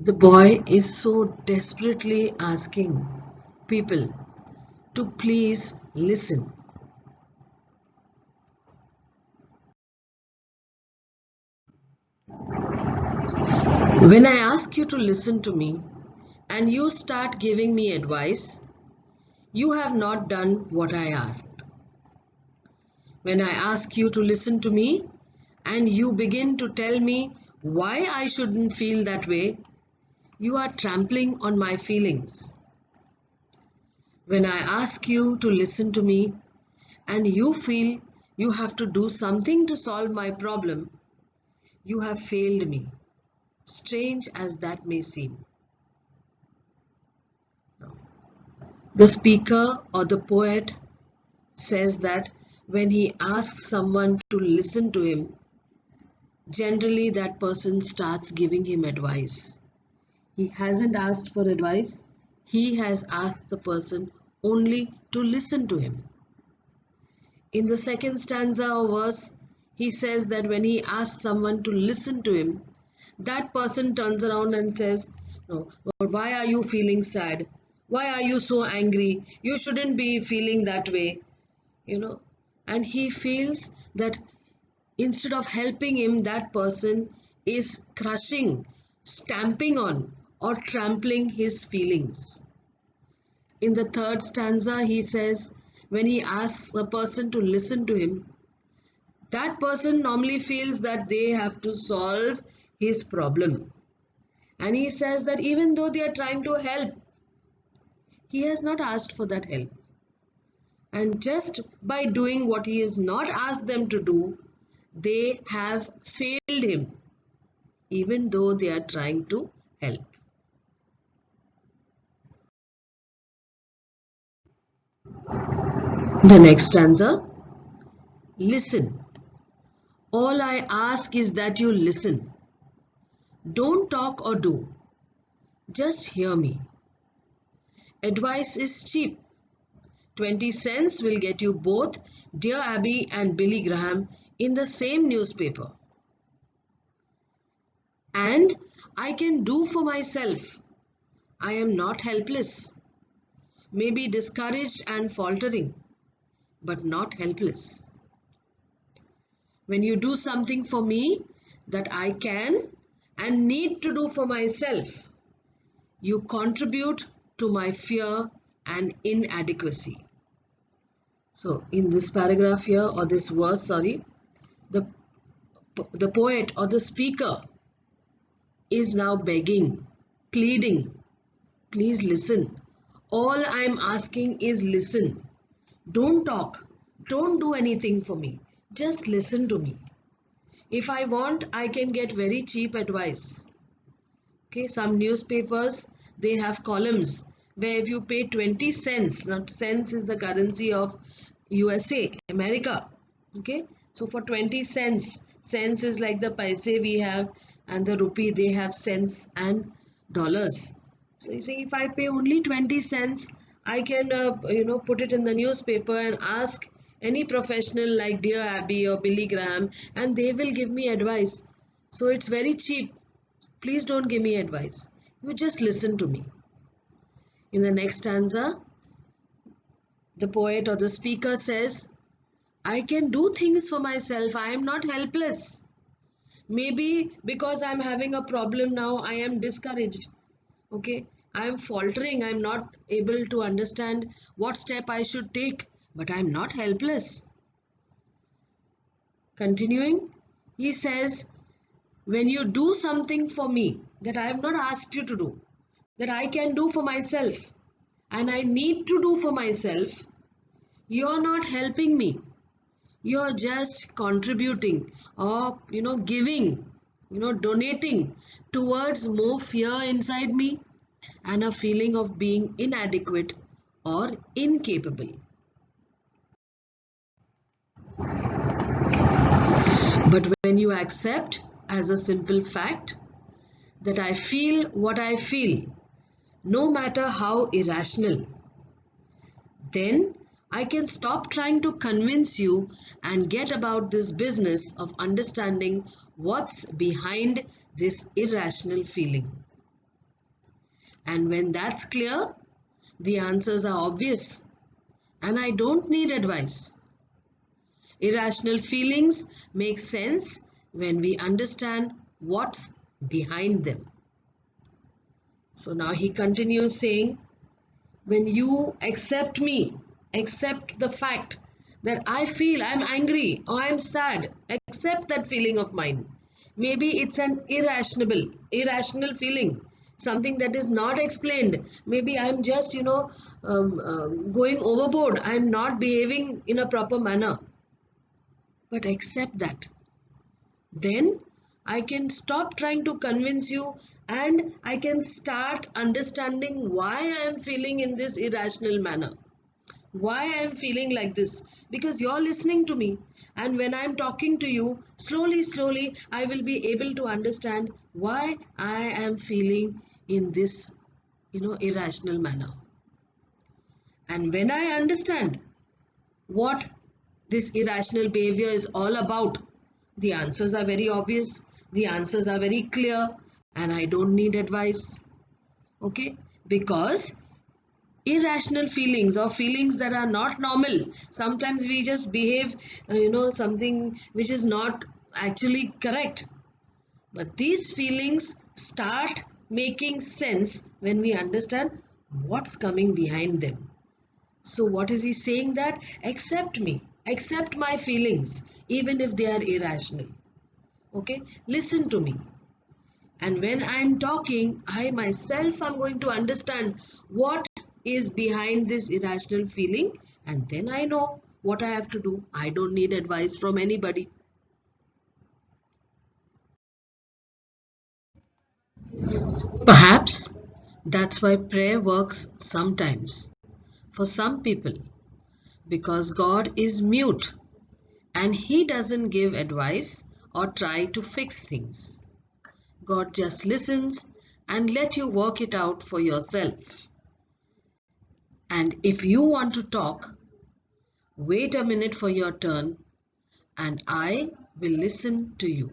The boy is so desperately asking people to please listen. When I ask you to listen to me and you start giving me advice, you have not done what I asked. When I ask you to listen to me and you begin to tell me why I shouldn't feel that way, you are trampling on my feelings. When I ask you to listen to me and you feel you have to do something to solve my problem, you have failed me, strange as that may seem. The speaker or the poet says that when he asks someone to listen to him, generally that person starts giving him advice. He hasn't asked for advice, he has asked the person only to listen to him. In the second stanza or verse, he says that when he asks someone to listen to him, that person turns around and says, "No, but why are you feeling sad? Why are you so angry? You shouldn't be feeling that way." And he feels that instead of helping him, that person is crushing, stamping on, or trampling his feelings. In the third stanza, he says, when he asks a person to listen to him, that person normally feels that they have to solve his problem. And he says that even though they are trying to help, he has not asked for that help. And just by doing what he has not asked them to do, they have failed him, even though they are trying to help. The next stanza, listen. All I ask is that you listen. Don't talk or do. Just hear me. Advice is cheap. 20 cents will get you both Dear Abby and Billy Graham in the same newspaper. And I can do for myself. I am not helpless. Maybe discouraged and faltering, but not helpless. When you do something for me that I can and need to do for myself, you contribute to my fear and inadequacy. So in this paragraph here, or this verse, the poet or the speaker is now begging, pleading, please listen. All I'm asking is listen. Don't talk. Don't do anything for me. Just listen to me. If I want, I can get very cheap advice. Okay, some newspapers, they have columns where if you pay 20 cents, now cents is the currency of USA, America. Okay, so for 20 cents, cents is like the paise we have, and the rupee, they have cents and dollars. So you see, if I pay only 20 cents, I can put it in the newspaper and ask any professional like Dear Abby or Billy Graham, and they will give me advice. So it's very cheap. Please don't give me advice. You just listen to me. In the next stanza, the poet or the speaker says, I can do things for myself. I am not helpless. Maybe because I'm having a problem now, I am discouraged. Okay, I am faltering. I'm not able to understand what step I should take, but I'm not helpless. Continuing, he says, when you do something for me that I have not asked you to do, that I can do for myself and I need to do for myself, you're not helping me. You're just contributing or giving, donating towards more fear inside me and a feeling of being inadequate or incapable. But when you accept as a simple fact that I feel what I feel, no matter how irrational, then I can stop trying to convince you and get about this business of understanding what's behind this irrational feeling. And when that's clear, the answers are obvious and I don't need advice. Irrational feelings make sense when we understand what's behind them. So now he continues saying, when you accept me, accept the fact that I feel I'm angry or I'm sad, accept that feeling of mine. Maybe it's an irrational feeling, something that is not explained. Maybe I'm just, going overboard. I'm not behaving in a proper manner. But accept that. Then I can stop trying to convince you and I can start understanding why I am feeling in this irrational manner. Why I am feeling like this. Because you're listening to me. And when I'm talking to you, slowly, I will be able to understand why I am feeling in this, irrational manner. And when I understand what this irrational behavior is all about, the answers are very obvious, the answers are very clear, and I don't need advice. Okay? Because irrational feelings or feelings that are not normal, sometimes we just behave, something which is not actually correct. But these feelings start making sense when we understand what's coming behind them. So what is he saying? That accept me, accept my feelings, even if they are irrational. Okay, listen to me. And when I'm talking, I myself am going to understand what is behind this irrational feeling, and then I know what I have to do. I don't need advice from anybody. Perhaps that's why prayer works sometimes for some people, because God is mute and he doesn't give advice or try to fix things. God just listens and let you work it out for yourself. And if you want to talk, wait a minute for your turn and I will listen to you.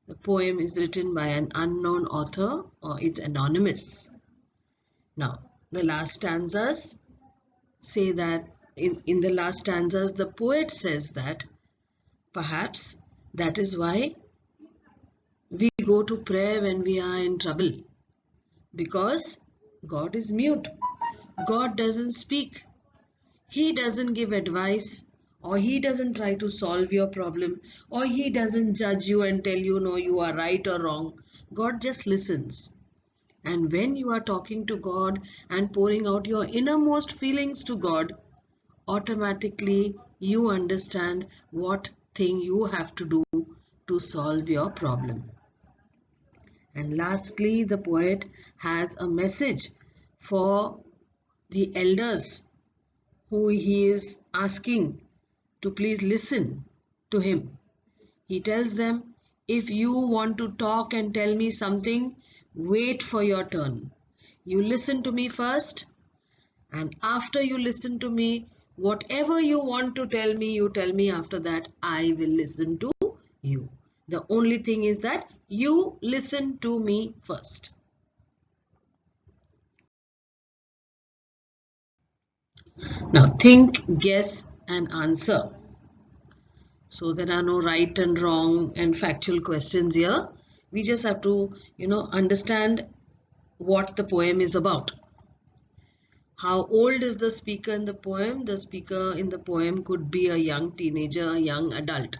The poem is written by an unknown author, or it's anonymous. Now, the last stanzas say that in the last stanzas, the poet says that perhaps that is why we go to prayer when we are in trouble, because God is mute. God doesn't speak. He doesn't give advice, or he doesn't try to solve your problem, or he doesn't judge you and tell you no, you are right or wrong. God just listens. And when you are talking to God and pouring out your innermost feelings to God, automatically you understand what thing you have to do to solve your problem. And lastly, the poet has a message for the elders who he is asking to please listen to him. He tells them, if you want to talk and tell me something, wait for your turn. You listen to me first, and after you listen to me, whatever you want to tell me, you tell me. After that, I will listen to you. The only thing is that you listen to me first. Now think, guess and answer. So there are no right and wrong and factual questions here. We just have to, understand what the poem is about. How old is the speaker in the poem? The speaker in the poem could be a young teenager, a young adult.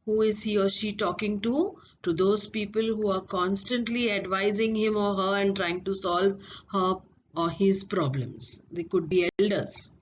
Who is he or she talking to? To those people who are constantly advising him or her and trying to solve her or his problems. They could be elders.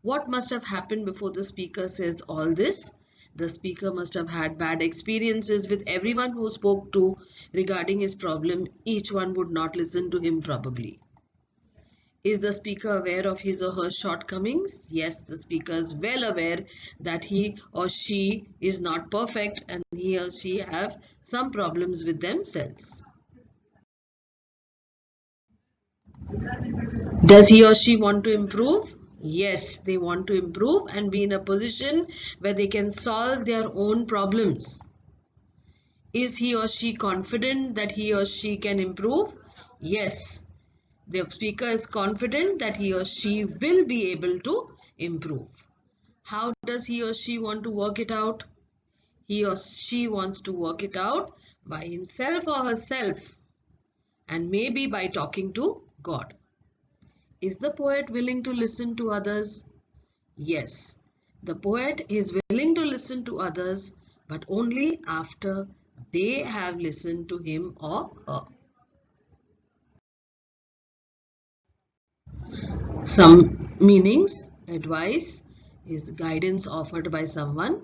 What must have happened before the speaker says all this? The speaker must have had bad experiences with everyone who spoke to regarding his problem. Each one would not listen to him probably. Is the speaker aware of his or her shortcomings? Yes, the speaker is well aware that he or she is not perfect and he or she have some problems with themselves. Does he or she want to improve? Yes, they want to improve and be in a position where they can solve their own problems. Is he or she confident that he or she can improve? Yes, the speaker is confident that he or she will be able to improve. How does he or she want to work it out? He or she wants to work it out by himself or herself, and maybe by talking to God. Is the poet willing to listen to others? Yes, the poet is willing to listen to others, but only after they have listened to him or her. Some meanings: advice is guidance offered by someone.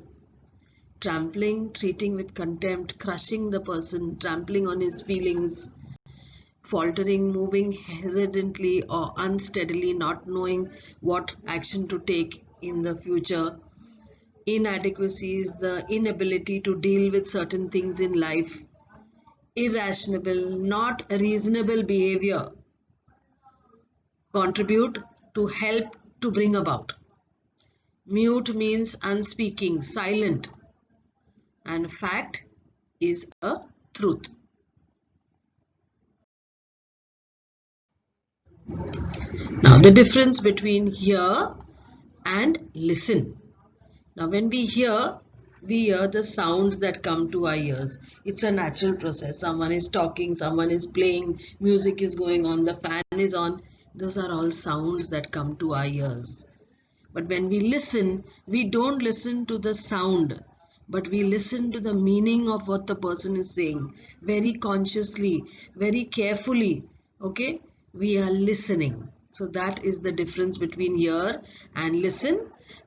Trampling, treating with contempt, crushing the person, trampling on his feelings. Faltering, moving hesitantly or unsteadily, not knowing what action to take in the future. Inadequacy is the inability to deal with certain things in life. Irrational, not reasonable behavior. Contribute, to help, to bring about. Mute means unspeaking, silent. And fact is a truth. Now the difference between hear and listen. Now when we hear the sounds that come to our ears. It's a natural process. Someone is talking, someone is playing, music is going on, the fan is on. Those are all sounds that come to our ears. But when we listen, we don't listen to the sound, but we listen to the meaning of what the person is saying. Very consciously, very carefully. Okay? We are listening. So that is the difference between hear and listen.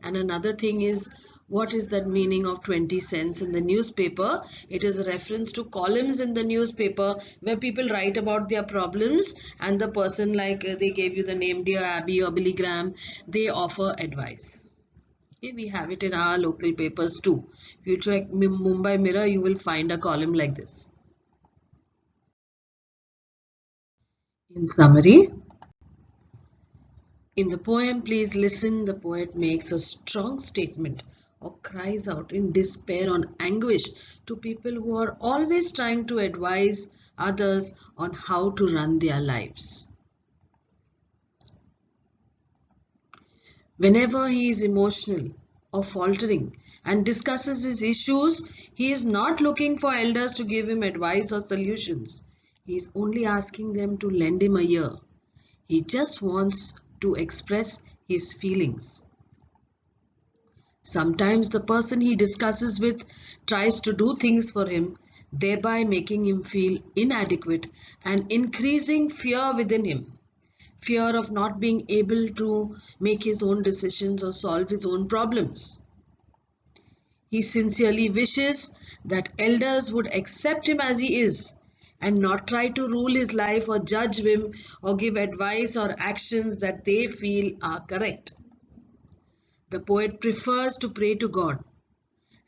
And another thing is, what is that meaning of 20 cents in the newspaper? It is a reference to columns in the newspaper where people write about their problems, and the person, like they gave you the name Dear Abby or Billy Graham, they offer advice. Okay, we have it in our local papers too. If you check Mumbai Mirror, you will find a column like this. In summary, in the poem Please Listen, the poet makes a strong statement or cries out in despair or anguish to people who are always trying to advise others on how to run their lives. Whenever he is emotional or faltering and discusses his issues, he is not looking for elders to give him advice or solutions. He is only asking them to lend him a ear. He just wants to express his feelings. Sometimes the person he discusses with tries to do things for him, thereby making him feel inadequate and increasing fear within him. Fear of not being able to make his own decisions or solve his own problems. He sincerely wishes that elders would accept him as he is and not try to rule his life or judge him or give advice or actions that they feel are correct. The poet prefers to pray to God,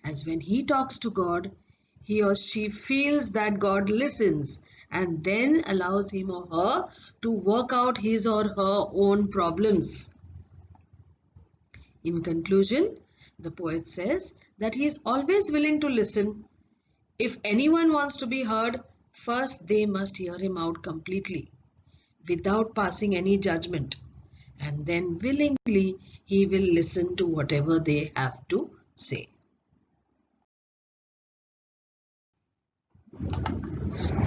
as when he talks to God, he or she feels that God listens and then allows him or her to work out his or her own problems. In conclusion, the poet says that he is always willing to listen. If anyone wants to be heard, first they must hear him out completely, without passing any judgment, and then willingly he will listen to whatever they have to say.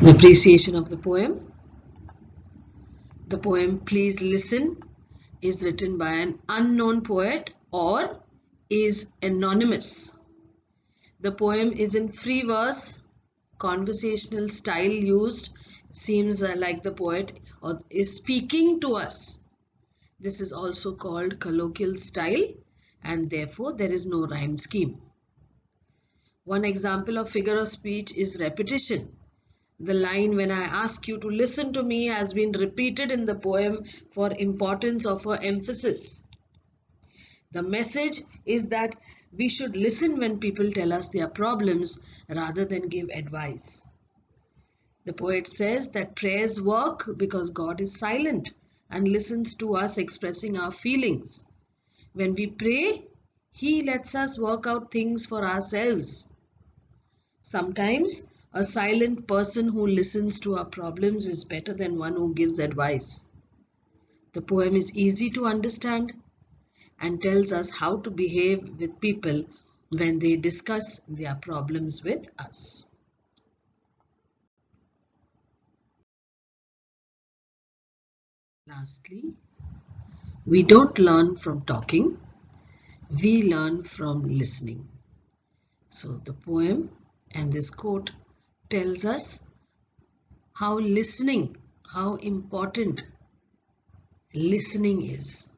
The appreciation of the poem. The poem Please Listen is written by an unknown poet or is anonymous. The poem is in free verse. Conversational style used seems like the poet is speaking to us. This is also called colloquial style, and therefore there is no rhyme scheme. One example of figure of speech is repetition. The line "when I ask you to listen to me" has been repeated in the poem for importance or for emphasis. The message is that we should listen when people tell us their problems rather than give advice. The poet says that prayers work because God is silent and listens to us expressing our feelings. When we pray, He lets us work out things for ourselves. Sometimes A silent person who listens to our problems is better than one who gives advice. The poem is easy to understand and tells us how to behave with people when they discuss their problems with us. Lastly, we don't learn from talking, we learn from listening. So the poem and this quote tells us how important listening is.